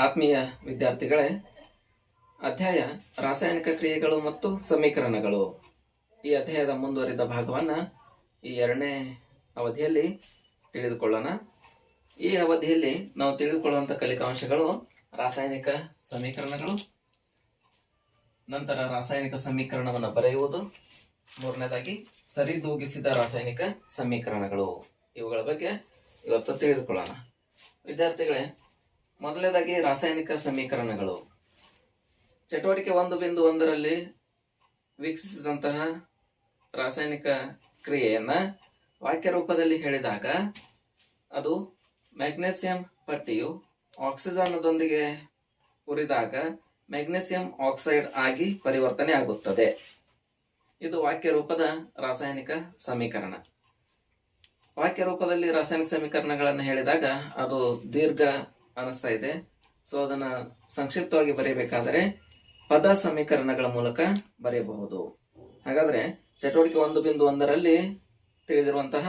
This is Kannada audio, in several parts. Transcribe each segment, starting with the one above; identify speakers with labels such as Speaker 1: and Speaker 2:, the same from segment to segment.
Speaker 1: ಆತ್ಮೀಯ ವಿದ್ಯಾರ್ಥಿಗಳೇ, ಅಧ್ಯಾಯ ರಾಸಾಯನಿಕ ಕ್ರಿಯೆಗಳು ಮತ್ತು ಸಮೀಕರಣಗಳು ಈ ಅಧ್ಯಾಯದ ಮುಂದುವರಿದ ಭಾಗವನ್ನ ಈ 2ನೇ ಅವಧಿಯಲ್ಲಿ ತಿಳಿದುಕೊಳ್ಳೋಣ. ಈ ಅವಧಿಯಲ್ಲಿ ನಾವು ತಿಳಿದುಕೊಳ್ಳುವಂತ ಕಲಿಕಾಂಶಗಳು ರಾಸಾಯನಿಕ ಸಮೀಕರಣಗಳು, ನಂತರ ರಾಸಾಯನಿಕ ಸಮೀಕರಣವನ್ನು ಬರೆಯುವುದು, ಮೂರನೇದಾಗಿ ಸರಿದೂಗಿಸಿದ ರಾಸಾಯನಿಕ ಸಮೀಕರಣಗಳು. ಇವುಗಳ ಬಗ್ಗೆ ಇವತ್ತು ತಿಳಿದುಕೊಳ್ಳೋಣ. ವಿದ್ಯಾರ್ಥಿಗಳೇ, ಮೊದಲನೇದಾಗಿ ರಾಸಾಯನಿಕ ಸಮೀಕರಣಗಳು. ಚಟುವಟಿಕೆ 1.1ರಲ್ಲಿ ವೀಕ್ಷಿಸಿದಂತಹ ರಾಸಾಯನಿಕ ಕ್ರಿಯೆಯನ್ನ ವಾಕ್ಯ ರೂಪದಲ್ಲಿ ಹೇಳಿದಾಗ ಅದು ಮ್ಯಾಗ್ನೆಸಿಯಂ ಪಟ್ಟಿಯು ಆಕ್ಸಿಜನ್ನೊಂದಿಗೆ ಉರಿದಾಗ ಮ್ಯಾಗ್ನೆಸಿಯಂ ಆಕ್ಸೈಡ್ ಆಗಿ ಪರಿವರ್ತನೆ ಆಗುತ್ತದೆ. ಇದು ವಾಕ್ಯ ರೂಪದ ರಾಸಾಯನಿಕ ಸಮೀಕರಣ. ವಾಕ್ಯ ರೂಪದಲ್ಲಿ ರಾಸಾಯನಿಕ ಸಮೀಕರಣಗಳನ್ನು ಹೇಳಿದಾಗ ಅದು ದೀರ್ಘ ಅನಿಸ್ತಾ ಇದೆ. ಸೊ ಅದನ್ನ ಸಂಕ್ಷಿಪ್ತವಾಗಿ ಬರೆಯಬೇಕಾದರೆ ಪದ ಸಮೀಕರಣಗಳ ಮೂಲಕ ಬರೆಯಬಹುದು. ಹಾಗಾದ್ರೆ ಚಟುವಟಿಕೆ 1.1ರಲ್ಲಿ ತಿಳಿದಿರುವಂತಹ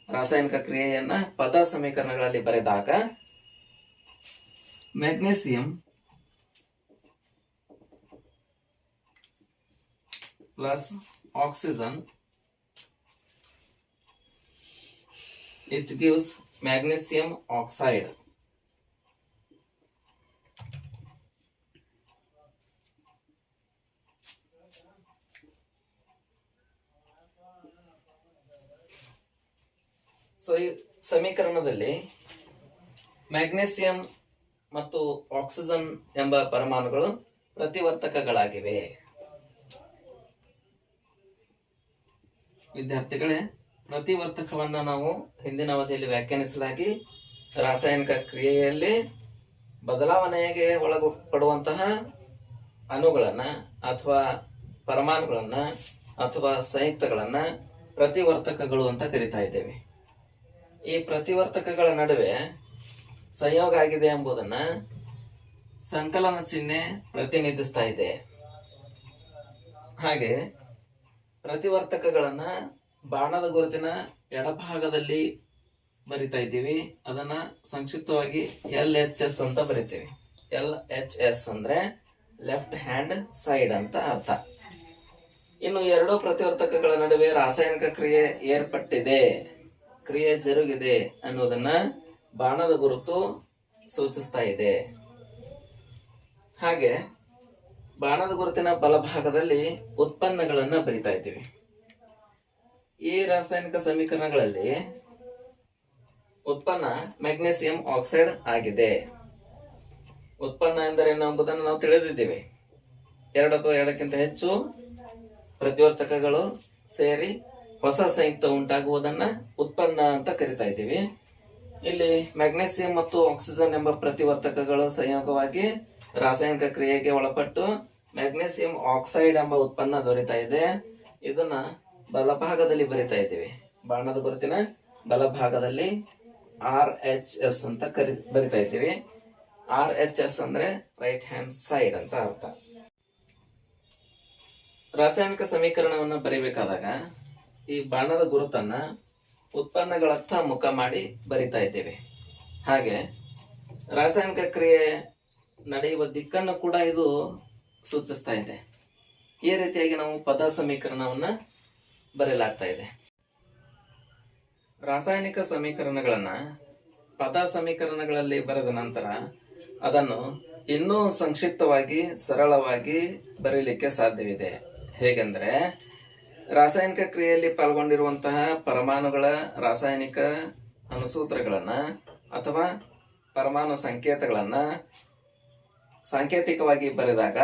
Speaker 1: ರಾಸಾಯನಿಕ ಕ್ರಿಯೆಯನ್ನ ಪದ ಸಮೀಕರಣಗಳಲ್ಲಿ ಬರೆದಾಗ magnesium plus oxygen it gives magnesium oxide. So ಈ ಸಮೀಕರಣದಲ್ಲಿ ಮ್ಯಾಗ್ನೆಸಿಯಂ ಮತ್ತು ಆಕ್ಸಿಜನ್ ಎಂಬ ಪರಮಾಣುಗಳು ಪ್ರತಿವರ್ತಕಗಳಾಗಿವೆ. ವಿದ್ಯಾರ್ಥಿಗಳೇ, ಪ್ರತಿವರ್ತಕವನ್ನ ನಾವು ಹಿಂದಿನ ಅವಧಿಯಲ್ಲಿ ವ್ಯಾಖ್ಯಾನಿಸಲಾಗಿ ರಾಸಾಯನಿಕ ಕ್ರಿಯೆಯಲ್ಲಿ ಬದಲಾವಣೆಗೆ ಒಳಪಡುವಂತಹ ಅಣುಗಳನ್ನ ಅಥವಾ ಪರಮಾಣುಗಳನ್ನ ಅಥವಾ ಸಂಯುಕ್ತಗಳನ್ನ ಪ್ರತಿವರ್ತಕಗಳು ಅಂತ ಕರಿತಾ ಇದ್ದೇವೆ. ಈ ಪ್ರತಿವರ್ತಕಗಳ ನಡುವೆ ಸಂಯೋಗ ಆಗಿದೆ ಎಂಬುದನ್ನ ಸಂಕಲನ ಚಿಹ್ನೆ ಪ್ರತಿನಿಧಿಸ್ತಾ ಇದೆ. ಹಾಗೆ ಪ್ರತಿವರ್ತಕಗಳನ್ನ ಬಾಣದ ಗುರುತಿನ ಎಡಭಾಗದಲ್ಲಿ ಬರಿತಾ ಇದ್ದೀವಿ. ಅದನ್ನ ಸಂಕ್ಷಿಪ್ತವಾಗಿ LHS ಅಂತ ಬರಿತೀವಿ. LHS ಅಂದ್ರೆ ಲೆಫ್ಟ್ ಹ್ಯಾಂಡ್ ಸೈಡ್ ಅಂತ ಅರ್ಥ. ಇನ್ನು ಎರಡು ಪ್ರತಿವರ್ತಕಗಳ ನಡುವೆ ರಾಸಾಯನಿಕ ಕ್ರಿಯೆ ಏರ್ಪಟ್ಟಿದೆ, ಕ್ರಿಯೆ ಜರುಗಿದೆ ಅನ್ನೋದನ್ನ ಬಾಣದ ಗುರುತು ಸೂಚಿಸ್ತಾ ಇದೆ. ಹಾಗೆ ಬಾಣದ ಗುರುತಿನ ಬಲಭಾಗದಲ್ಲಿ ಉತ್ಪನ್ನಗಳನ್ನ ಬರಿತಾ ಇದ್ದೀವಿ. ಈ ರಾಸಾಯನಿಕ ಸಮೀಕರಣಗಳಲ್ಲಿ ಉತ್ಪನ್ನ ಮ್ಯಾಗ್ನೆಸಿಯಂ ಆಕ್ಸೈಡ್ ಆಗಿದೆ. ಉತ್ಪನ್ನ ಎಂದರೇನು ಎಂಬುದನ್ನು ನಾವು ತಿಳಿದಿದ್ದೇವೆ. 2 ಅಥವಾ 2ಕ್ಕಿಂತ ಹೆಚ್ಚು ಪ್ರತಿವರ್ತಕಗಳು ಸೇರಿ ಹೊಸ ಸಂಯುಕ್ತ ಉಂಟಾಗುವುದನ್ನ ಉತ್ಪನ್ನ ಅಂತ ಕರಿತಾ ಇದ್ದೀವಿ. ಇಲ್ಲಿ ಮ್ಯಾಗ್ನೆಸಿಯಂ ಮತ್ತು ಆಕ್ಸಿಜನ್ ಎಂಬ ಪ್ರತಿವರ್ತಕಗಳು ಸಂಯೋಗವಾಗಿ ರಾಸಾಯನಿಕ ಕ್ರಿಯೆಗೆ ಒಳಪಟ್ಟು ಮ್ಯಾಗ್ನೆಸಿಯಂ ಆಕ್ಸೈಡ್ ಎಂಬ ಉತ್ಪನ್ನ ದೊರೆತಾ ಇದೆ. ಇದನ್ನ ಬಲಭಾಗದಲ್ಲಿ ಬರಿತಾ ಇದ್ದೀವಿ. ಬಾಣದ ಗುರುತಿನ ಬಲಭಾಗದಲ್ಲಿ RHS ಅಂತ ಬರಿತಾ ಇದ್ದೀವಿ. RHS ಅಂದ್ರೆ ರೈಟ್ ಹ್ಯಾಂಡ್ ಸೈಡ್ ಅಂತ ಅರ್ಥ. ರಾಸಾಯನಿಕ ಸಮೀಕರಣವನ್ನು ಬರೀಬೇಕಾದಾಗ ಈ ಬಾಣದ ಗುರುತನ್ನ ಉತ್ಪನ್ನಗಳತ್ತ ಮುಖ ಮಾಡಿ ಬರಿತಾ ಇದ್ದೇವೆ. ಹಾಗೆ ರಾಸಾಯನಿಕ ಕ್ರಿಯೆ ನಡೆಯುವ ದಿಕ್ಕನ್ನು ಕೂಡ ಇದು ಸೂಚಿಸ್ತಾ ಇದೆ. ಈ ರೀತಿಯಾಗಿ ನಾವು ಪದ ಸಮೀಕರಣವನ್ನ ಬರೆಯಲಾಗ್ತಾ ಇದೆ. ರಾಸಾಯನಿಕ ಸಮೀಕರಣಗಳನ್ನ ಪದ ಸಮೀಕರಣಗಳಲ್ಲಿ ಬರೆದ ನಂತರ ಅದನ್ನು ಇನ್ನೂ ಸಂಕ್ಷಿಪ್ತವಾಗಿ ಸರಳವಾಗಿ ಬರೀಲಿಕ್ಕೆ ಸಾಧ್ಯವಿದೆ. ಹೇಗೆಂದ್ರೆ, ರಾಸಾಯನಿಕ ಕ್ರಿಯೆಯಲ್ಲಿ ಪಾಲ್ಗೊಂಡಿರುವಂತಹ ಪರಮಾಣುಗಳ ರಾಸಾಯನಿಕ ಅಣುಸೂತ್ರಗಳನ್ನ ಅಥವಾ ಪರಮಾಣು ಸಂಕೇತಗಳನ್ನ ಸಾಂಕೇತಿಕವಾಗಿ ಬರೆದಾಗ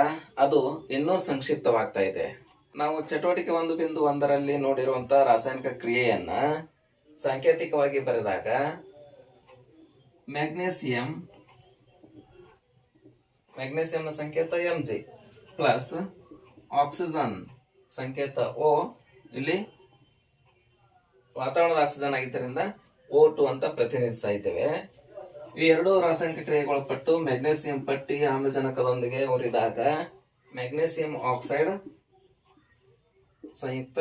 Speaker 1: ಅದು ಇನ್ನೂ ಸಂಕ್ಷಿಪ್ತವಾಗ್ತಾ ಇದೆ. ನಾವು ಚಟುವಟಿಕೆ 1.1ರಲ್ಲಿ ನೋಡಿರುವಂತಹ ರಾಸಾಯನಿಕ ಕ್ರಿಯೆಯನ್ನ ಸಾಂಕೇತಿಕವಾಗಿ ಬರೆದಾಗ ಮ್ಯಾಗ್ನೆಸಿಯಂನ ಸಂಕೇತ Mg ಪ್ಲಸ್ ಆಕ್ಸಿಜನ್ ಸಂಕೇತ O, ಇಲ್ಲಿ ವಾತಾವರಣದ ಆಕ್ಸಿಜನ್ ಆಗಿದ್ದರಿಂದ O2 ಅಂತ ಪ್ರತಿನಿಧಿಸ್ತಾ ಇದ್ದೇವೆ. ಈ ಎರಡು ರಾಸಾಯನಿಕ ಕ್ರಿಯೆಗೊಳಪಟ್ಟು ಮ್ಯಾಗ್ನೆಸಿಯಂ ಪಟ್ಟಿ ಆಮ್ಲಜನಕದೊಂದಿಗೆ ಉರಿದಾಗ ಮ್ಯಾಗ್ನೆಸಿಯಂ ಆಕ್ಸೈಡ್ ಸಂಯುಕ್ತ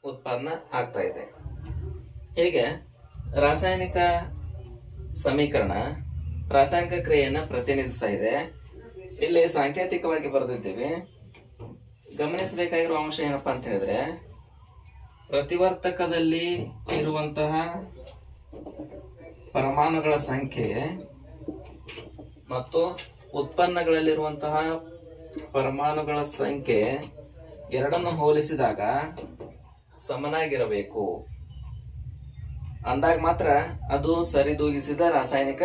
Speaker 1: ಉತ್ಪಾದನೆ ಆಗ್ತಾ ಇದೆ. ಹೀಗೆ ರಾಸಾಯನಿಕ ಸಮೀಕರಣ ರಾಸಾಯನಿಕ ಕ್ರಿಯೆಯನ್ನ ಪ್ರತಿನಿಧಿಸ್ತಾ ಇದೆ. ಇಲ್ಲಿ ಸಾಂಕೇತಿಕವಾಗಿ ಬರೆದಿದ್ದೀವಿ. ಗಮನಿಸಬೇಕಾಗಿರುವ ಅಂಶ ಏನಪ್ಪಾ ಅಂತ ಹೇಳಿದ್ರೆ, ಪ್ರತಿವರ್ತಕದಲ್ಲಿ ಇರುವಂತಹ ಪರಮಾಣುಗಳ ಸಂಖ್ಯೆ ಮತ್ತು ಉತ್ಪನ್ನಗಳಲ್ಲಿರುವಂತಹ ಪರಮಾಣುಗಳ ಸಂಖ್ಯೆ ಎರಡನ್ನು ಹೋಲಿಸಿದಾಗ ಸಮನಾಗಿರಬೇಕು. ಅಂದಾಗ ಮಾತ್ರ ಅದು ಸರಿದೂಗಿಸಿದ ರಾಸಾಯನಿಕ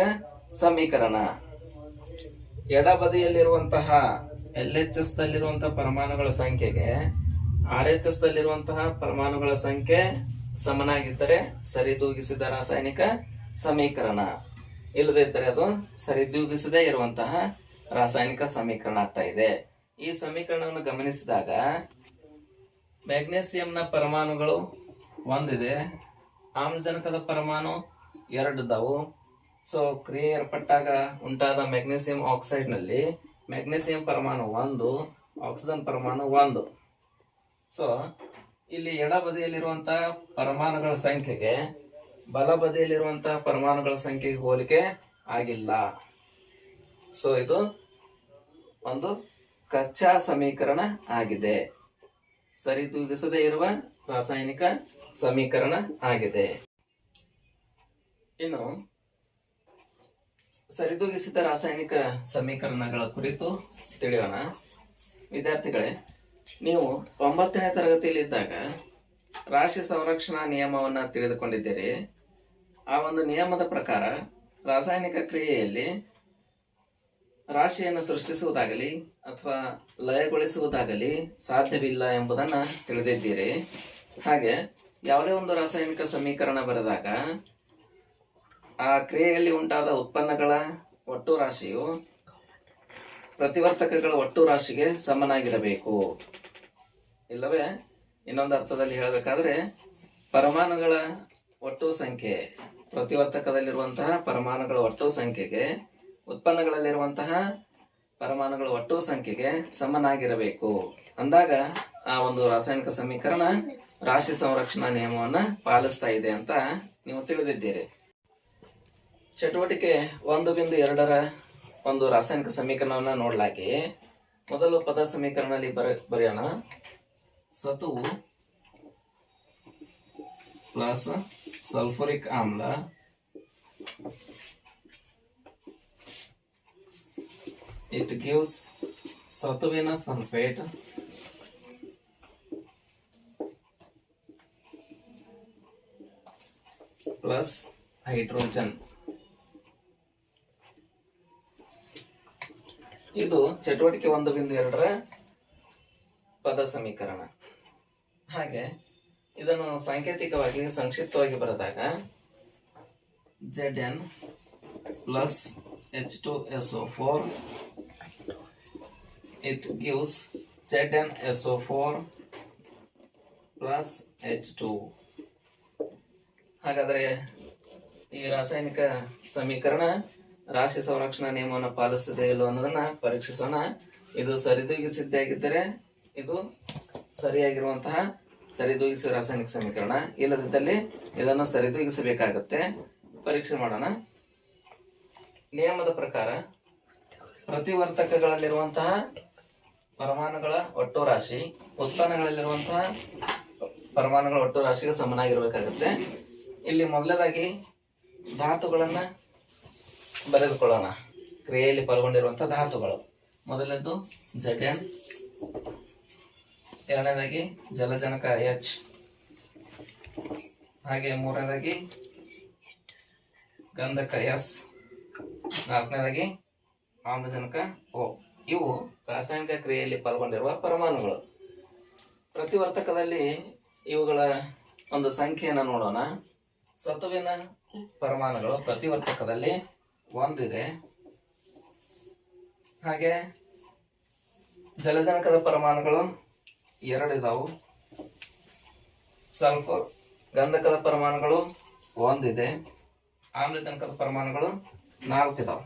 Speaker 1: ಸಮೀಕರಣ. ಎಡಬದಿಯಲ್ಲಿರುವಂತಹ LHS ದಲ್ಲಿರುವಂತಹ ಪರಮಾಣುಗಳ ಸಂಖ್ಯೆಗೆ RHS ದಲ್ಲಿರುವಂತಹ ಪರಮಾಣುಗಳ ಸಂಖ್ಯೆ ಸಮನಾಗಿದ್ದರೆ ಸರಿದೂಗಿಸಿದ ರಾಸಾಯನಿಕ ಸಮೀಕರಣ. ಇಲ್ಲದಿದ್ದರೆ ಅದು ಸರಿದೂಗಿಸದೇ ಇರುವಂತಹ ರಾಸಾಯನಿಕ ಸಮೀಕರಣ ಆಗ್ತಾ ಇದೆ. ಈ ಸಮೀಕರಣವನ್ನು ಗಮನಿಸಿದಾಗ ಮ್ಯಾಗ್ನೇಸಿಯಂನ ಪರಮಾಣುಗಳು ಒಂದಿದೆ, ಆಮ್ಲಜನಕದ ಪರಮಾಣು ಎರಡಿದ್ದವು. ಸೊ ಕ್ರಿಯೆ ಏರ್ಪಟ್ಟಾಗ ಉಂಟಾದ ಮ್ಯಾಗ್ನೇಸಿಯಂ ಆಕ್ಸೈಡ್ ನಲ್ಲಿ ಮ್ಯಾಗ್ನೇಸಿಯಂ ಪರಮಾಣು 1, ಆಕ್ಸಿಜನ್ ಪರಮಾಣು 1. ಸೊ ಇಲ್ಲಿ ಎಡಬದಿಯಲ್ಲಿರುವಂತಹ ಪರಮಾಣುಗಳ ಸಂಖ್ಯೆಗೆ ಬಲಬದಿಯಲ್ಲಿರುವಂತಹ ಪರಮಾಣುಗಳ ಸಂಖ್ಯೆಗೆ ಹೋಲಿಕೆ ಆಗಿಲ್ಲ. ಸೊ ಇದು ಒಂದು ಕಚ್ಚಾ ಸಮೀಕರಣ ಆಗಿದೆ, ಸರಿದೂಗಿಸದೇ ಇರುವ ರಾಸಾಯನಿಕ ಸಮೀಕರಣ ಆಗಿದೆ. ಇನ್ನು ಸರಿದೂಗಿಸಿದ ರಾಸಾಯನಿಕ ಸಮೀಕರಣಗಳ ಕುರಿತು ತಿಳಿಯೋಣ. ವಿದ್ಯಾರ್ಥಿಗಳೇ, ನೀವು 9ನೇ ತರಗತಿಯಲ್ಲಿದ್ದಾಗ ರಾಶಿ ಸಂರಕ್ಷಣಾ ನಿಯಮವನ್ನ ತಿಳಿದುಕೊಂಡಿದ್ದೀರಿ. ಆ ಒಂದು ನಿಯಮದ ಪ್ರಕಾರ ರಾಸಾಯನಿಕ ಕ್ರಿಯೆಯಲ್ಲಿ ರಾಶಿಯನ್ನು ಸೃಷ್ಟಿಸುವುದಾಗಲಿ ಅಥವಾ ಲಯಗೊಳಿಸುವುದಾಗಲಿ ಸಾಧ್ಯವಿಲ್ಲ ಎಂಬುದನ್ನ ತಿಳಿದಿದ್ದೀರಿ. ಹಾಗೆ ಯಾವುದೇ ಒಂದು ರಾಸಾಯನಿಕ ಸಮೀಕರಣ ಬರೆದಾಗ ಆ ಕ್ರಿಯೆಯಲ್ಲಿ ಉಂಟಾದ ಉತ್ಪನ್ನಗಳ ಒಟ್ಟು ರಾಶಿಯು ಪ್ರತಿವರ್ತಕಗಳ ಒಟ್ಟು ರಾಶಿಗೆ ಸಮನಾಗಿರಬೇಕು. ಇಲ್ಲವೇ ಇನ್ನೊಂದು ಅರ್ಥದಲ್ಲಿ ಹೇಳಬೇಕಾದ್ರೆ ಪರಮಾಣುಗಳ ಒಟ್ಟು ಸಂಖ್ಯೆ, ಪ್ರತಿವರ್ತಕದಲ್ಲಿರುವಂತಹ ಪರಮಾಣುಗಳ ಒಟ್ಟು ಸಂಖ್ಯೆಗೆ ಉತ್ಪನ್ನಗಳಲ್ಲಿರುವಂತಹ ಪರಮಾಣುಗಳ ಒಟ್ಟು ಸಂಖ್ಯೆಗೆ ಸಮನಾಗಿರಬೇಕು. ಅಂದಾಗ ಆ ಒಂದು ರಾಸಾಯನಿಕ ಸಮೀಕರಣ ರಾಶಿ ಸಂರಕ್ಷಣಾ ನಿಯಮವನ್ನ ಪಾಲಿಸ್ತಾ ಇದೆ ಅಂತ ನೀವು ತಿಳಿದಿದ್ದೀರಿ. ಚಟುವಟಿಕೆ 1.2ರ ಒಂದು ರಾಸಾಯನಿಕ ಸಮೀಕರಣವನ್ನ ನೋಡ್ಲಾಗಿ ಮೊದಲು ಪದ ಸಮೀಕರಣದಲ್ಲಿ ಬರೆಯೋಣ. ಸತುವು ಪ್ಲಸ್ ಸಲ್ಫ್ಯೂರಿಕ್ ಆಮ್ಲ ಇಟ್ ಗಿವ್ಸ್ ಸತುವಿನ ಸಲ್ಫೇಟ್ ಪ್ಲಸ್ ಹೈಡ್ರೋಜನ್. ಇದು ಚಟುವಟಿಕೆ 1.2ರ ಪದ ಸಮೀಕರಣ. ಹಾಗೆ ಇದನ್ನು ಸಾಂಕೇತಿಕವಾಗಿ ಸಂಕ್ಷಿಪ್ತವಾಗಿ ಬರೆದಾಗ Zn plus H2SO4 it gives ZnSO4 plus H2. ಹಾಗಾದರೆ ಈ ರಾಸಾಯನಿಕ ಸಮೀಕರಣ ರಾಶಿ ಸಂರಕ್ಷಣಾ ನಿಯಮವನ್ನು ಪಾಲಿಸದೇ ಇಲ್ಲೋ ಅನ್ನೋದನ್ನ ಪರೀಕ್ಷಿಸೋಣ. ಇದು ಸರಿದೂಗಿಸಿದ್ದಾಗಿದ್ದರೆ ಇದು ಸರಿಯಾಗಿರುವಂತಹ ಸರಿದೂಗಿಸಿದ ರಾಸಾಯನಿಕ ಸಮೀಕರಣ, ಇಲ್ಲದಿದ್ದಲ್ಲಿ ಇದನ್ನು ಸರಿದೂಗಿಸಬೇಕಾಗುತ್ತೆ. ಪರೀಕ್ಷೆ ಮಾಡೋಣ. ನಿಯಮದ ಪ್ರಕಾರ ಪ್ರತಿವರ್ತಕಗಳಲ್ಲಿರುವಂತಹ ಪರಮಾಣುಗಳ ಒಟ್ಟು ರಾಶಿ ಉತ್ಪನ್ನಗಳಲ್ಲಿರುವಂತಹ ಪರಮಾಣುಗಳ ಒಟ್ಟು ರಾಶಿಗೆ ಸಮನಾಗಿರ್ಬೇಕಾಗುತ್ತೆ. ಇಲ್ಲಿ ಮೊದಲದಾಗಿ ಧಾತುಗಳನ್ನ ಬರೆದುಕೊಳ್ಳೋಣ. ಕ್ರಿಯೆಯಲ್ಲಿ ಪಾಲ್ಗೊಂಡಿರುವಂತಹ ಧಾತುಗಳು. ಮೊದಲನೇದು Zn, ಎರಡನೇದಾಗಿ ಜಲಜನಕ H, ಹಾಗೆ ಮೂರನೇದಾಗಿ ಗಂಧಕ S, ನಾಲ್ಕನೇದಾಗಿ ಆಮ್ಲಜನಕ O. ಇವು ರಾಸಾಯನಿಕ ಕ್ರಿಯೆಯಲ್ಲಿ ಪಾಲ್ಗೊಂಡಿರುವ ಪರಮಾಣುಗಳು. ಪ್ರತಿವರ್ತಕದಲ್ಲಿ ಇವುಗಳ ಒಂದು ಸಂಖ್ಯೆಯನ್ನು ನೋಡೋಣ. ಸತುವಿನ ಪರಮಾಣುಗಳು ಪ್ರತಿವರ್ತಕದಲ್ಲಿ 1 ಇದೆ. ಹಾಗೆ ಜಲಜನಕದ ಪರಮಾಣುಗಳು 2 ಇದಾವು. ಸಲ್ಫರ್ ಗಂಧಕದ ಪರಮಾಣುಗಳು 1 ಇದೆ. ಆಮ್ಲಜನಕದ ಪರಮಾಣುಗಳು 4 ಇದಾವೆ.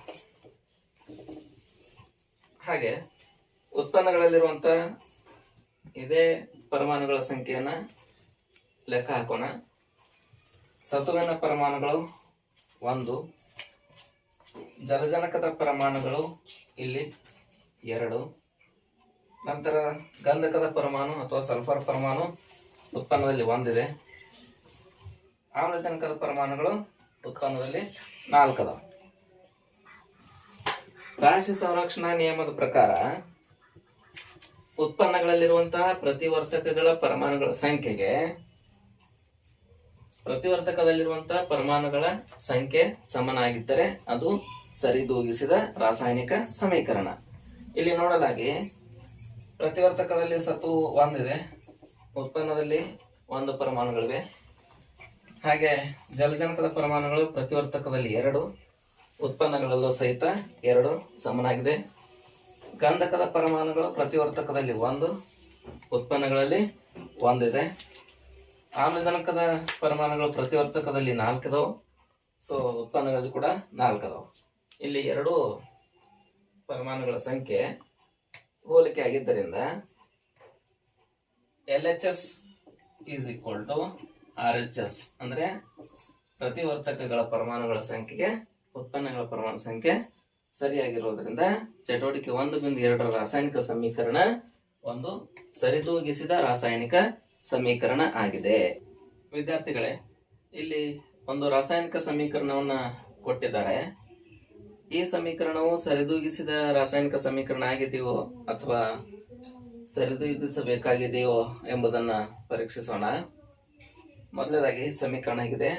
Speaker 1: ಹಾಗೆ ಉತ್ಪನ್ನಗಳಲ್ಲಿರುವಂತ ಇದೇ ಪರಮಾಣುಗಳ ಸಂಖ್ಯೆಯನ್ನ ಲೆಕ್ಕ ಹಾಕೋಣ. ಸತುವಿನ ಪರಮಾಣುಗಳು 1, ಜಲಜನಕದ ಪರಮಾಣುಗಳು ಇಲ್ಲಿ 2, ನಂತರ ಗಂಧಕದ ಪರಮಾಣು ಅಥವಾ ಸಲ್ಫರ್ ಪರಮಾಣು ಉತ್ಪನ್ನದಲ್ಲಿ 1 ಇದೆ. ಆಮ್ಲಜನಕದ ಪರಮಾಣುಗಳು ಉತ್ಪನ್ನದಲ್ಲಿ 4 ಅದಾವ. ರಾಶಿ ಸಂರಕ್ಷಣಾ ನಿಯಮದ ಪ್ರಕಾರ ಉತ್ಪನ್ನಗಳಲ್ಲಿರುವಂತಹ ಪ್ರತಿವರ್ತಕಗಳ ಪರಮಾಣುಗಳ ಸಂಖ್ಯೆಗೆ ಪ್ರತಿವರ್ತಕದಲ್ಲಿರುವಂತಹ ಪರಮಾಣುಗಳ ಸಂಖ್ಯೆ ಸಮನಾಗಿದ್ದರೆ ಅದು ಸರಿದೂಗಿಸಿದ ರಾಸಾಯನಿಕ ಸಮೀಕರಣ. ಇಲ್ಲಿ ನೋಡಲಾಗಿ ಪ್ರತಿವರ್ತಕದಲ್ಲಿ ಸತು 1 ಇದೆ, ಉತ್ಪನ್ನದಲ್ಲಿ 1 ಪರಮಾಣುಗಳಿವೆ. ಹಾಗೆ ಜಲಜನಕದ ಪರಮಾಣುಗಳು ಪ್ರತಿವರ್ತಕದಲ್ಲಿ 2, ಉತ್ಪನ್ನಗಳಲ್ಲೂ ಸಹಿತ 2 ಸಮನಾಗಿದೆ. ಗಂಧಕದ ಪರಮಾಣುಗಳು ಪ್ರತಿವರ್ತಕದಲ್ಲಿ 1, ಉತ್ಪನ್ನಗಳಲ್ಲಿ 1 ಇದೆ. ಆಮ್ಲಜನಕದ ಪರಮಾಣುಗಳು ಪ್ರತಿವರ್ತಕದಲ್ಲಿ 4 ಇದಾವೆ, ಸೊ ಉತ್ಪನ್ನಗಳಲ್ಲಿ ಕೂಡ 4 ಅದಾವೆ. ಇಲ್ಲಿ 2 ಪರಮಾಣುಗಳ ಸಂಖ್ಯೆ ಹೋಲಿಕೆ ಆಗಿದ್ದರಿಂದ LHS is equal to RHS ಅಂದ್ರೆ ಪ್ರತಿವರ್ತಕಗಳ ಪರಮಾಣುಗಳ ಸಂಖ್ಯೆಗೆ ಉತ್ಪನ್ನಗಳ ಪರಮಾಣು ಸಂಖ್ಯೆ ಸರಿಯಾಗಿರೋದ್ರಿಂದ ಚಟುವಟಿಕೆ 1.2 ರಾಸಾಯನಿಕ ಸಮೀಕರಣ ಒಂದು ಸರಿದೂಗಿಸಿದ ರಾಸಾಯನಿಕ ಸಮೀಕರಣ ಆಗಿದೆ. ವಿದ್ಯಾರ್ಥಿಗಳೇ, ಇಲ್ಲಿ ಒಂದು ರಾಸಾಯನಿಕ ಸಮೀಕರಣವನ್ನ ಕೊಟ್ಟಿದ್ದಾರೆ. ಈ ಸಮೀಕರಣವು ಸರಿದೂಗಿಸಿದ ರಾಸಾಯನಿಕ ಸಮೀಕರಣ ಆಗಿದೆಯೋ ಅಥವಾ ಸರಿದೂಗಿಸಬೇಕಾಗಿದೆಯೋ ಎಂಬುದನ್ನ ಪರೀಕ್ಷಿಸೋಣ. ಮೊದಲನೇದಾಗಿ ಸಮೀಕರಣ ಆಗಿದೆ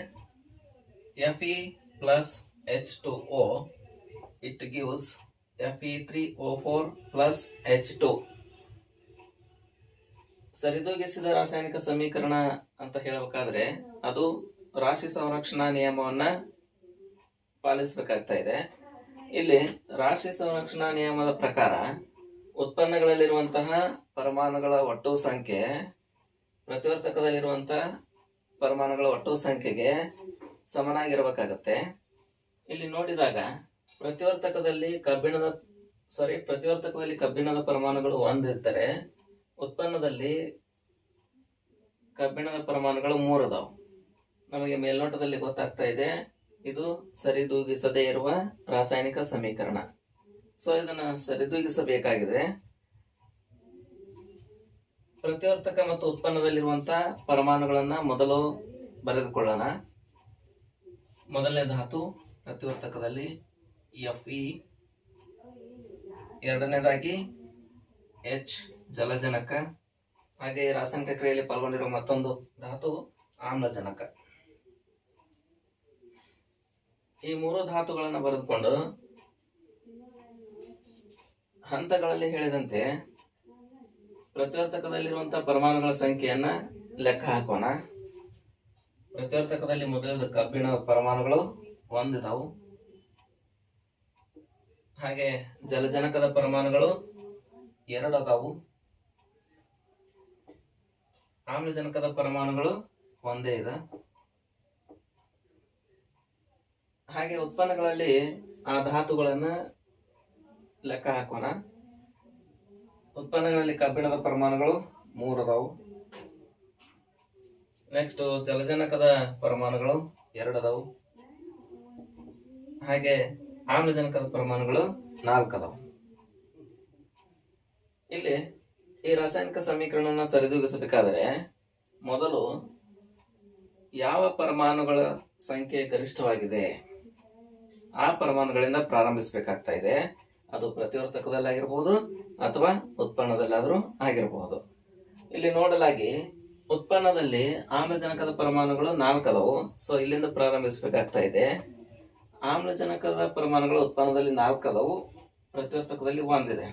Speaker 1: Fe plus H2O it gives Fe3O4 plus H2. ಸರಿದೂಗಿಸಿದ ರಾಸಾಯನಿಕ ಸಮೀಕರಣ ಅಂತ ಹೇಳಬೇಕಾದ್ರೆ ಅದು ರಾಶಿ ಸಂರಕ್ಷಣಾ ನಿಯಮವನ್ನ ಪಾಲಿಸಬೇಕಾಗ್ತಾ ಇದೆ. ಇಲ್ಲಿ ರಾಶಿ ಸಂರಕ್ಷಣಾ ನಿಯಮದ ಪ್ರಕಾರ ಉತ್ಪನ್ನಗಳಲ್ಲಿರುವಂತಹ ಪರಮಾಣುಗಳ ಒಟ್ಟು ಸಂಖ್ಯೆ ಪ್ರತಿವರ್ತಕದಲ್ಲಿರುವಂತಹ ಪರಮಾಣುಗಳ ಒಟ್ಟು ಸಂಖ್ಯೆಗೆ ಸಮನಾಗಿರಬೇಕಾಗತ್ತೆ. ಇಲ್ಲಿ ನೋಡಿದಾಗ ಪ್ರತಿವರ್ತಕದಲ್ಲಿ ಕಬ್ಬಿಣದ ಪರಮಾಣುಗಳು 1 ಇದ್ದರೆ ಉತ್ಪನ್ನದಲ್ಲಿ ಕಬ್ಬಿಣದ ಪರಮಾಣುಗಳು 3 ಅದಾವು. ನಮಗೆ ಮೇಲ್ನೋಟದಲ್ಲಿ ಗೊತ್ತಾಗ್ತಾ ಇದೆ ಇದು ಸರಿದೂಗಿಸದೇ ಇರುವ ರಾಸಾಯನಿಕ ಸಮೀಕರಣ. ಸೊ ಇದನ್ನ ಸರಿದೂಗಿಸಬೇಕಾಗಿದೆ. ಪ್ರತಿವರ್ತಕ ಮತ್ತು ಉತ್ಪನ್ನದಲ್ಲಿರುವಂತಹ ಪರಮಾಣುಗಳನ್ನ ಮೊದಲು ಬರೆದುಕೊಳ್ಳೋಣ. ಮೊದಲನೇ ಧಾತು ಪ್ರತಿವರ್ತಕದಲ್ಲಿ Fe, ಎರಡನೇದಾಗಿ H ಜಲಜನಕ, ಹಾಗೆ ರಾಸಾಯನಿಕ ಕ್ರಿಯೆಯಲ್ಲಿ ಪಾಲ್ಗೊಂಡಿರುವ ಮತ್ತೊಂದು ಧಾತು ಆಮ್ಲಜನಕ. ಈ 3 ಧಾತುಗಳನ್ನು ಬರೆದುಕೊಂಡು ಹಂತಗಳಲ್ಲಿ ಹೇಳಿದಂತೆ ಪ್ರತಿವರ್ತಕದಲ್ಲಿರುವಂತಹ ಪರಮಾಣುಗಳ ಸಂಖ್ಯೆಯನ್ನ ಲೆಕ್ಕ ಹಾಕೋಣ. ಪ್ರತಿವರ್ತಕದಲ್ಲಿ ಮೊದಲದ ಕಬ್ಬಿಣದ ಪರಮಾಣುಗಳು 1 ಇದಾವು. ಹಾಗೆ ಜಲಜನಕದ ಪರಮಾಣುಗಳು 2 ಅದಾವು. ಆಮ್ಲಜನಕದ ಪರಮಾಣುಗಳು 1 ಇದೆ. ಹಾಗೆ ಉತ್ಪನ್ನಗಳಲ್ಲಿ ಆ ಧಾತುಗಳನ್ನ ಲೆಕ್ಕ ಹಾಕೋಣ. ಉತ್ಪನ್ನಗಳಲ್ಲಿ ಕಬ್ಬಿಣದ ಪರಮಾಣುಗಳು 3 ಅದಾವು. ನೆಕ್ಸ್ಟ್ ಜಲಜನಕದ ಪರಮಾಣುಗಳು 2 ಅದಾವು. ಹಾಗೆ ಆಮ್ಲಜನಕದ ಪರಮಾಣುಗಳು 4 ಅದಾವು. ಇಲ್ಲಿ ಈ ರಾಸಾಯನಿಕ ಸಮೀಕರಣನ ಸರಿದೂಗಿಸಬೇಕಾದ್ರೆ ಮೊದಲು ಯಾವ ಪರಮಾಣುಗಳ ಸಂಖ್ಯೆ ಗರಿಷ್ಠವಾಗಿದೆ ಆ ಪರಮಾಣುಗಳಿಂದ ಪ್ರಾರಂಭಿಸಬೇಕಾಗ್ತಾ ಇದೆ. ಅದು ಪ್ರತಿವರ್ತಕದಲ್ಲಾಗಿರ್ಬೋದು ಅಥವಾ ಉತ್ಪನ್ನದಲ್ಲಾದ್ರೂ ಆಗಿರಬಹುದು. ಇಲ್ಲಿ ನೋಡಲಾಗಿ ಉತ್ಪನ್ನದಲ್ಲಿ ಆಮ್ಲಜನಕದ ಪರಮಾಣುಗಳು 4 ಅದಾವು. ಸೊ ಇಲ್ಲಿಂದ ಪ್ರಾರಂಭಿಸಬೇಕಾಗ್ತಾ ಇದೆ. ಆಮ್ಲಜನಕದ ಪರಮಾಣುಗಳು ಉತ್ಪನ್ನದಲ್ಲಿ 4 ಅದಾವು, ಪ್ರತಿವರ್ತಕದಲ್ಲಿ 1 ಇದೆ.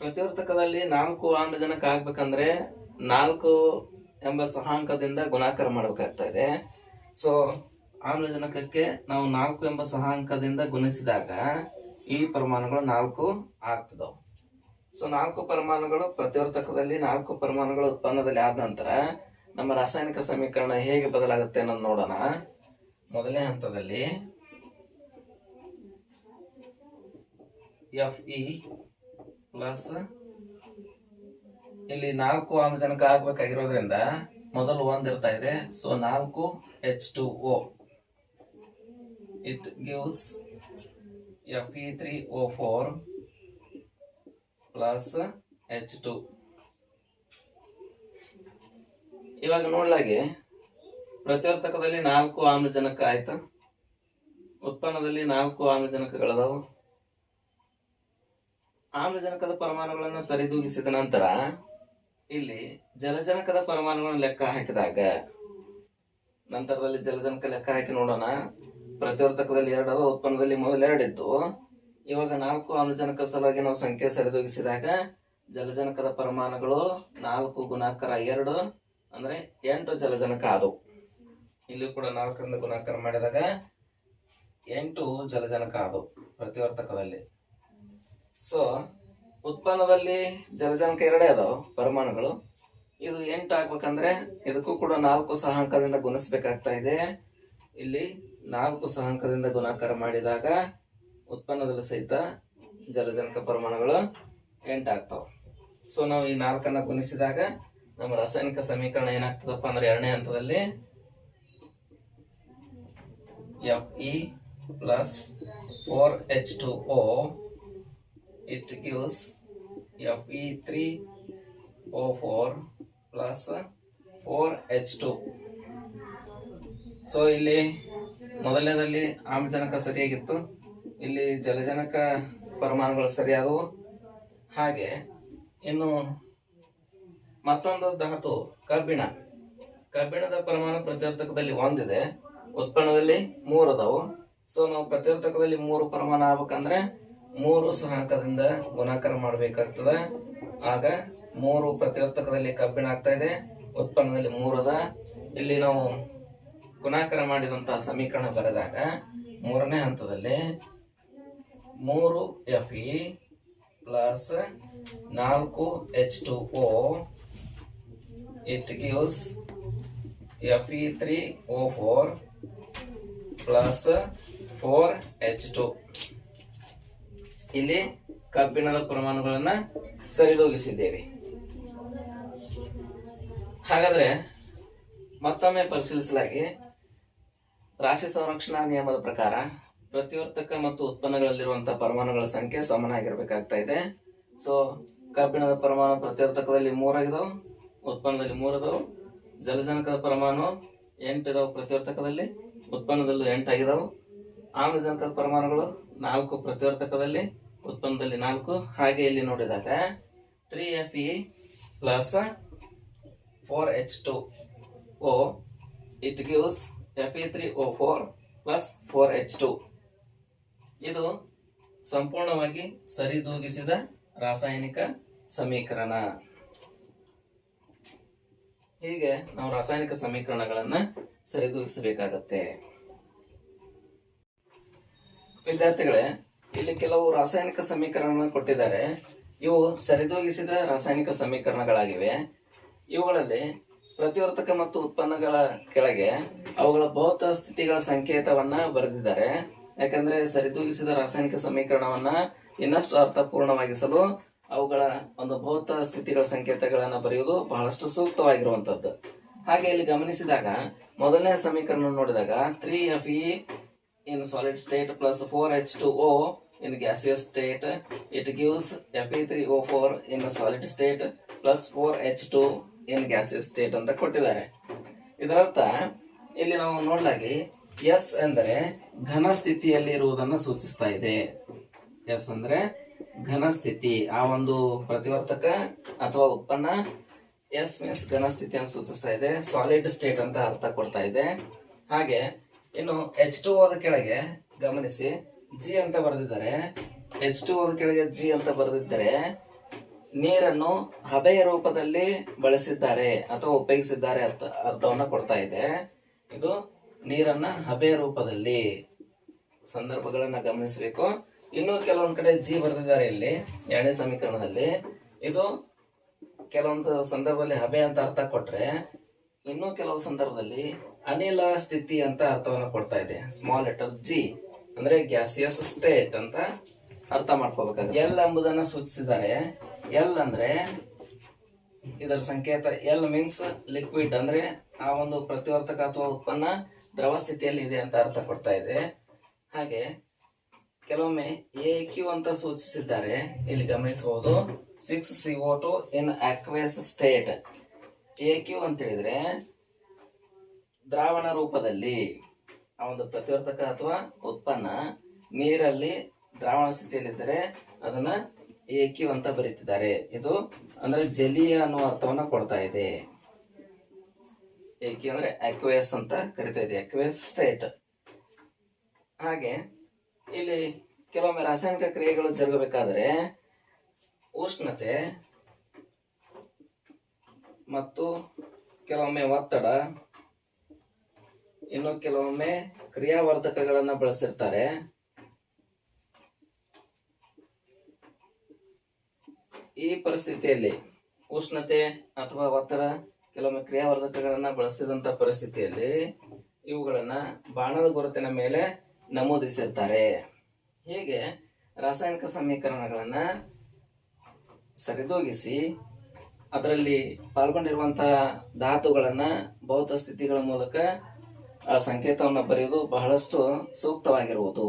Speaker 1: ಪ್ರತಿವರ್ತಕದಲ್ಲಿ 4 ಆಮ್ಲಜನಕ ಆಗ್ಬೇಕಂದ್ರೆ 4 ಎಂಬ ಸಹಾಂಕದಿಂದ ಗುಣಾಕಾರ ಮಾಡಬೇಕಾಗ್ತಾ ಇದೆ. ಸೊ ಆಮ್ಲಜನಕಕ್ಕೆ ನಾವು 4 ಎಂಬ ಸಹಾಂಕದಿಂದ ಗುಣಿಸಿದಾಗ ಈ ಪರಮಾಣುಗಳು 4 ಆಗ್ತದವು. ಸೊ 4 ಪರಮಾಣುಗಳು ಪ್ರತಿವರ್ತಕದಲ್ಲಿ, 4 ಪರಮಾಣುಗಳು ಉತ್ಪನ್ನದಲ್ಲಿ ಆದ ನಂತರ ನಮ್ಮ ರಾಸಾಯನಿಕ ಸಮೀಕರಣ ಹೇಗೆ ಬದಲಾಗುತ್ತೆ ಅನ್ನೋದು ನೋಡೋಣ. ಮೊದಲನೇ ಹಂತದಲ್ಲಿ Fe ಪ್ಲಸ್ ಇಲ್ಲಿ 4 ಆಮ್ಲಜನಕ ಆಗ್ಬೇಕಾಗಿರೋದ್ರಿಂದ ಮೊದಲು 1 ಇರ್ತಾ ಇದೆ. So 4 H2O. It gives Fe3O4 plus H2. ಇವಾಗ ನೋಡ್ಲಾಗೆ ಪ್ರತಿವರ್ತಕದಲ್ಲಿ 4 ಆಮ್ಲಜನಕ ಆಯ್ತಾ, ಉತ್ಪನ್ನದಲ್ಲಿ 4 ಆಮ್ಲಜನಕಗಳದಾವು. ಆಮ್ಲಜನಕದ ಪರಮಾಣುಗಳನ್ನು ಸರಿದೂಗಿಸಿದ ನಂತರ ಇಲ್ಲಿ ಜಲಜನಕದ ಪರಮಾಣುಗಳನ್ನು ಲೆಕ್ಕ ಹಾಕಿದಾಗ, ನಂತರದಲ್ಲಿ ಜಲಜನಕ ಲೆಕ್ಕ ಹಾಕಿ ನೋಡೋಣ. ಪ್ರತಿವರ್ತಕದಲ್ಲಿ 2 ಅದ, ಉತ್ಪನ್ನದಲ್ಲಿ ಮೊದಲು 2 ಇದ್ದು. ಇವಾಗ 4 ಆಮ್ಲಜನಕ ಸಲುವಾಗಿ ನಾವು ಸಂಖ್ಯೆ ಸರಿದೂಗಿಸಿದಾಗ ಜಲಜನಕದ ಪರಮಾಣುಗಳು 4 ಗುಣಾಕಾರ 2 ಅಂದ್ರೆ 8 ಜಲಜನಕ ಆದವು. ಇಲ್ಲಿ ಕೂಡ 4ರಿಂದ ಗುಣಾಕಾರ ಮಾಡಿದಾಗ 8 ಜಲಜನಕ ಆದವು ಪ್ರತಿವರ್ತಕದಲ್ಲಿ. ಸೊ ಉತ್ಪನ್ನದಲ್ಲಿ ಜಲಜನಕ 2 ಅದಾವ ಪರಮಾಣುಗಳು. ಇದು 8 ಆಗ್ಬೇಕಂದ್ರೆ ಇದಕ್ಕೂ ಕೂಡ 4 ಸಹಾಂಕದಿಂದ ಗುಣಿಸ್ಬೇಕಾಗ್ತಾ ಇದೆ. ಇಲ್ಲಿ 4 ಸಹಾಂಕದಿಂದ ಗುಣಾಕಾರ ಮಾಡಿದಾಗ ಉತ್ಪನ್ನದಲ್ಲಿ ಸಹಿತ ಜಲಜನಕ ಪರಮಾಣುಗಳು 8 ಆಗ್ತಾವ. ಸೊ ನಾವು ಈ 4ಅನ್ನ ಗುಣಿಸಿದಾಗ ನಮ್ಮ ರಾಸಾಯನಿಕ ಸಮೀಕರಣ ಏನಾಗ್ತದಪ್ಪ ಅಂದ್ರೆ 2ನೇ ಹಂತದಲ್ಲಿ Fe plus 4H2O, it gives Fe3O4 plus 4H2. So ಇಲ್ಲಿ ಮೊದಲನೇದಲ್ಲಿ ಆಮ್ಲಜನಕ ಸರಿಯಾಗಿತ್ತು, ಇಲ್ಲಿ ಜಲಜನಕ ಪರಮಾಣುಗಳು ಸರಿಯಾದವು. ಹಾಗೆ ಇನ್ನು ಮತ್ತೊಂದು ಧಾತು ಕಬ್ಬಿಣದ ಪರಮಾಣು ಪ್ರತಿವರ್ತಕದಲ್ಲಿ 1 ಇದೆ, ಉತ್ಪನ್ನದಲ್ಲಿ 3 ಅದಾವು. ಸೊ ನಾವು ಪ್ರತಿವರ್ತಕದಲ್ಲಿ 3 ಪರಮಾಣು ಆಗ್ಬೇಕಂದ್ರೆ 3 ಸಹಾಂಕದಿಂದ ಗುಣಾಕಾರ ಮಾಡಬೇಕಾಗ್ತದೆ. ಆಗ 3 ಪ್ರತಿವರ್ತಕದಲ್ಲಿ ಕಬ್ಬಿಣ ಆಗ್ತಾ ಇದೆ, ಉತ್ಪನ್ನದಲ್ಲಿ 3 ಅದ. ಇಲ್ಲಿ ನಾವು ಗುಣಾಕಾರ ಮಾಡಿದಂತಹ ಸಮೀಕರಣ ಬರೆದಾಗ 3ನೇ ಹಂತದಲ್ಲಿ 3 Fe plus 4 H2O, it gives Fe3O4 plus 4H2. ಇಲ್ಲಿ ಕಬ್ಬಿಣದ ಪರಮಾಣುಗಳನ್ನ ಸರಿದೂಗಿಸಿದ್ದೇವೆ. ಹಾಗಾದ್ರೆ ಮತ್ತೊಮ್ಮೆ ಪರಿಶೀಲಿಸಲಾಗಿ ರಾಶಿ ಸಂರಕ್ಷಣಾ ನಿಯಮದ ಪ್ರಕಾರ ಪ್ರತಿವರ್ತಕ ಮತ್ತು ಉತ್ಪನ್ನಗಳಲ್ಲಿರುವಂತಹ ಪರಮಾಣುಗಳ ಸಂಖ್ಯೆ ಸಮನಾಗಿರ್ಬೇಕಾಗ್ತಾ ಇದೆ. ಸೊ ಕಬ್ಬಿಣದ ಪರಮಾಣು ಪ್ರತಿವರ್ತಕದಲ್ಲಿ 3 ಆಗಿದಾವು, ಉತ್ಪನ್ನದಲ್ಲಿ 3 ಅದಾವು. ಜಲಜನಕದ ಪರಮಾಣು 8 ಇದಾವು ಪ್ರತಿವರ್ತಕದಲ್ಲಿ, ಉತ್ಪನ್ನದಲ್ಲೂ 8 ಆಗಿದಾವು. ಆಮ್ಲಜನಕದ ಪರಮಾಣುಗಳು 4 ಪ್ರತಿವರ್ತಕದಲ್ಲಿ, ಉತ್ಪನ್ನದಲ್ಲಿ 4. ಹಾಗೆ ಇಲ್ಲಿ ನೋಡಿದಾಗ 3Fe plus 4H2O, it gives Fe3O4 plus 4H2. ಇದು ಸಂಪೂರ್ಣವಾಗಿ ಸರಿದೂಗಿಸಿದ ರಾಸಾಯನಿಕ ಸಮೀಕರಣ. ಹೀಗೆ ನಾವು ರಾಸಾಯನಿಕ ಸಮೀಕರಣಗಳನ್ನ ಸರಿದೂಗಿಸಬೇಕಾಗತ್ತೆ. ವಿದ್ಯಾರ್ಥಿಗಳೇ, ಇಲ್ಲಿ ಕೆಲವು ರಾಸಾಯನಿಕ ಸಮೀಕರಣಗಳನ್ನು ಕೊಟ್ಟಿದ್ದಾರೆ. ಇವು ಸರಿದೂಗಿಸಿದ ರಾಸಾಯನಿಕ ಸಮೀಕರಣಗಳಾಗಿವೆ. ಇವುಗಳಲ್ಲಿ ಪ್ರತಿವರ್ತಕ ಮತ್ತು ಉತ್ಪನ್ನಗಳ ಕೆಳಗೆ ಅವುಗಳ ಭೌತ ಸ್ಥಿತಿಗಳ ಸಂಕೇತವನ್ನ ಬರೆದಿದ್ದಾರೆ. ಯಾಕಂದ್ರೆ ಸರಿದೂಗಿಸಿದ ರಾಸಾಯನಿಕ ಸಮೀಕರಣವನ್ನ ಇನ್ನಷ್ಟು ಅರ್ಥಪೂರ್ಣವಾಗಿಸಲು ಅವುಗಳ ಒಂದು ಭೌತ ಸ್ಥಿತಿಗಳ ಸಂಕೇತಗಳನ್ನ ಬರೆಯುವುದು ಬಹಳಷ್ಟು ಸೂಕ್ತವಾಗಿರುವಂತದ್ದು. ಹಾಗೆ ಇಲ್ಲಿ ಗಮನಿಸಿದಾಗ ಮೊದಲನೇ ಸಮೀಕರಣ ನೋಡಿದಾಗ 3Fe in solid state plus 4H2O in gaseous state, it gives Fe3O4 in solid state plus 4H2 in gaseous state ಅಂತ ಕೊಟ್ಟಿದ್ದಾರೆ. ಇದರರ್ಥ ಇಲ್ಲಿ ನಾವು ನೋಡ್ಲಾಗಿ ಎಸ್ ಎಂದರೆ ಘನ ಸ್ಥಿತಿಯಲ್ಲಿ ಇರುವುದನ್ನು ಸೂಚಿಸ್ತಾ ಇದೆ. ಎಸ್ ಅಂದ್ರೆ ಘನ ಸ್ಥಿತಿ, ಆ ಒಂದು ಪ್ರತಿವರ್ತಕ ಅಥವಾ ಉತ್ಪನ್ನ ಎಸ್ ಮೀನ್ಸ್ ಘನ ಸ್ಥಿತಿಯನ್ನು ಸೂಚಿಸ್ತಾ ಇದೆ. ಸಾಲಿಡ್ ಸ್ಟೇಟ್ ಅಂತ ಅರ್ಥ ಕೊಡ್ತಾ ಇದೆ. ಹಾಗೆ ಇನ್ನು H2O ಕೆಳಗೆ ಗಮನಿಸಿ ಜಿ ಅಂತ ಬರೆದಿದ್ದಾರೆ. H2O ಕೆಳಗೆ ಜಿ ಅಂತ ಬರೆದಿದ್ದರೆ ನೀರನ್ನು ಹಬೆಯ ರೂಪದಲ್ಲಿ ಬಳಸಿದ್ದಾರೆ ಅಥವಾ ಉಪಯೋಗಿಸಿದ್ದಾರೆ ಅರ್ಥವನ್ನ ಕೊಡ್ತಾ ಇದೆ. ಇದು ನೀರನ್ನ ಹಬೆಯ ರೂಪದಲ್ಲಿ ಸಂದರ್ಭಗಳನ್ನ ಗಮನಿಸಬೇಕು. ಇನ್ನು ಕೆಲವೊಂದ್ ಕಡೆ ಜಿ ಬರೆದಿದ್ದಾರೆ ಇಲ್ಲಿ 2ನೇ ಸಮೀಕರಣದಲ್ಲಿ. ಇದು ಕೆಲವೊಂದು ಸಂದರ್ಭದಲ್ಲಿ ಹಬೆ ಅಂತ ಅರ್ಥ ಕೊಟ್ರೆ, ಇನ್ನು ಕೆಲವು ಸಂದರ್ಭದಲ್ಲಿ ಅನಿಲ ಸ್ಥಿತಿ ಅಂತ ಅರ್ಥವನ್ನು ಕೊಡ್ತಾ ಇದೆ. ಸ್ಮಾಲ್ ಲೆಟರ್ ಜಿ ಅಂದ್ರೆ ಗ್ಯಾಸಿಯಸ್ ಸ್ಟೇಟ್ ಅಂತ ಅರ್ಥ ಮಾಡ್ಕೋಬೇಕಾಗುತ್ತೆ. ಎಲ್ ಎಂಬುದನ್ನ ಸೂಚಿಸಿದ್ದಾರೆ. ಎಲ್ ಅಂದ್ರೆ ಇದರ ಸಂಕೇತ ಎಲ್ ಮೀನ್ಸ್ ಲಿಕ್ವಿಡ್, ಅಂದ್ರೆ ಆ ಒಂದು ಪ್ರತಿವರ್ತಕ ಅಥವಾ ಉತ್ಪನ್ನ ದ್ರವ ಸ್ಥಿತಿಯಲ್ಲಿ ಇದೆ ಅಂತ ಅರ್ಥ ಕೊಡ್ತಾ ಇದೆ. ಹಾಗೆ ಕೆಲವೊಮ್ಮೆ AQ ಅಂತ ಸೂಚಿಸಿದ್ದಾರೆ, ಇಲ್ಲಿ ಗಮನಿಸಬಹುದು. 6CO2 ಇನ್ ಅಕ್ವೇಸ್ ಸ್ಟೇಟ್. AQ ಅಂತ ಹೇಳಿದ್ರೆ ದ್ರಾವಣ ರೂಪದಲ್ಲಿ ಆ ಒಂದು ಪ್ರತಿವರ್ತಕ ಅಥವಾ ಉತ್ಪನ್ನ ನೀರಲ್ಲಿ ದ್ರಾವಣ ಸ್ಥಿತಿಯಲ್ಲಿದ್ದರೆ ಅದನ್ನ AQ ಅಂತ ಬರೀತಿದ್ದಾರೆ. ಇದು ಅಂದ್ರೆ ಜಲೀಯ ಅನ್ನುವ ಅರ್ಥವನ್ನ ಕೊಡ್ತಾ ಇದೆ. AQ ಅಂದ್ರೆ ಅಕ್ವೇಸ್ ಅಂತ ಕರಿತಾ ಇದೆ, ಅಕ್ವೇಸ್ ಸ್ಟೇಟ್. ಹಾಗೆ ಇಲ್ಲಿ ಕೆಲವೊಮ್ಮೆ ರಾಸಾಯನಿಕ ಕ್ರಿಯೆಗಳು ಜರುಗಬೇಕಾದ್ರೆ ಉಷ್ಣತೆ ಮತ್ತು ಕೆಲವೊಮ್ಮೆ ಒತ್ತಡ, ಇನ್ನು ಕೆಲವೊಮ್ಮೆ ಕ್ರಿಯಾವರ್ಧಕಗಳನ್ನ ಬಳಸಿರ್ತಾರೆ. ಈ ಪರಿಸ್ಥಿತಿಯಲ್ಲಿ ಉಷ್ಣತೆ ಅಥವಾ ಒತ್ತಡ, ಕೆಲವೊಮ್ಮೆ ಕ್ರಿಯಾವರ್ಧಕಗಳನ್ನ ಬಳಸಿದಂತ ಪರಿಸ್ಥಿತಿಯಲ್ಲಿ ಇವುಗಳನ್ನ ಬಾಣದ ಗುರುತಿನ ಮೇಲೆ ನಮೂದಿಸಿರ್ತಾರೆ. ಹೀಗೆ ರಾಸಾಯನಿಕ ಸಮೀಕರಣಗಳನ್ನ ಸರಿದೂಗಿಸಿ ಅದರಲ್ಲಿ ಪಾಲ್ಗೊಂಡಿರುವಂತಹ ಧಾತುಗಳನ್ನ ಭೌತ ಸ್ಥಿತಿಗಳ ಮೂಲಕ ಆ ಸಂಕೇತವನ್ನು ಬರೆಯುವುದು ಬಹಳಷ್ಟು ಸೂಕ್ತವಾಗಿರುವುದು.